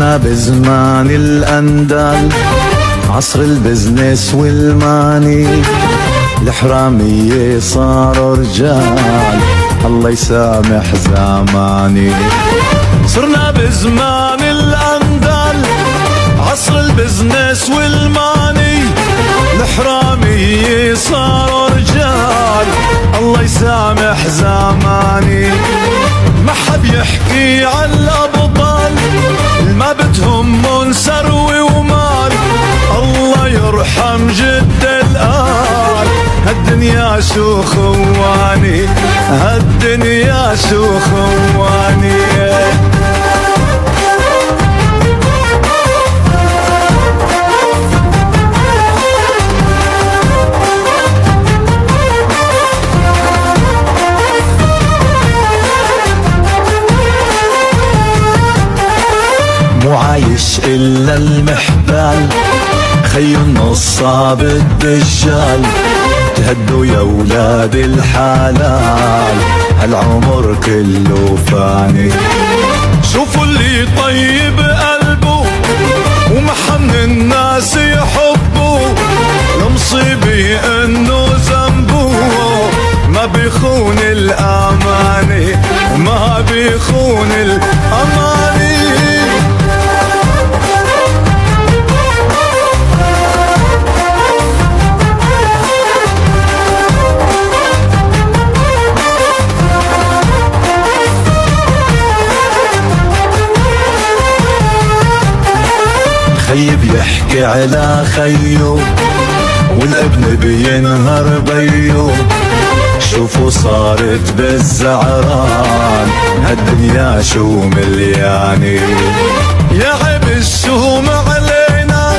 صرنا بزمان الأندال، عصر البزنس والماني، الحرامية صاروا رجال، الله يسامح زماني. صرنا بزمان الأندال، عصر البزنس والماني، الحرامية صاروا رجال، الله يسامح زماني. ما حب يحكي عن الأبطال، ما بتهمون ثروة ومال، الله يرحم جد الآل. هالدنيا شو خواني، هالدنيا شو خواني. مو عايش إلا المحبال، خي النصاب الدجال، تهدوا يا ولاد الحلال، هالعمر كله فاني. شوفوا اللي طيب قلبه ومحن الناس يحبه، المصيبة انه ذنبه ما بيخون الاماني، ما بيخون الاماني. خي بيحكي على خيو والابن بينهر بيو، شوفوا صارت بالزعران هالدنيا شو ملياني. يا عيب الشوم علينا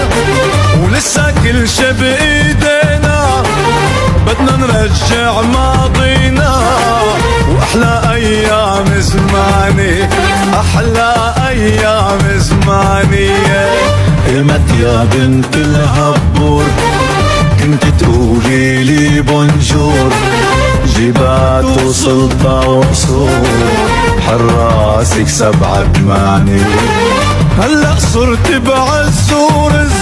ولسه كل شي بايدينا، بدنا نرجع ماضينا واحلى ايام زماني، احلى ايام زماني. المت يا بنت الهبور، كنت تقولي لي بونجور، جبات وسلطة وقصور، حراسك 7 8. هلأ صرت بعز ورز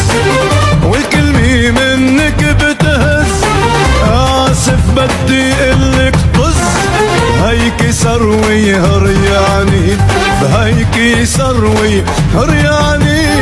والكلمة منك بتهز، آسف بدي قلك طز، هيك ثروي هرياني، بهيك ثروي هرياني.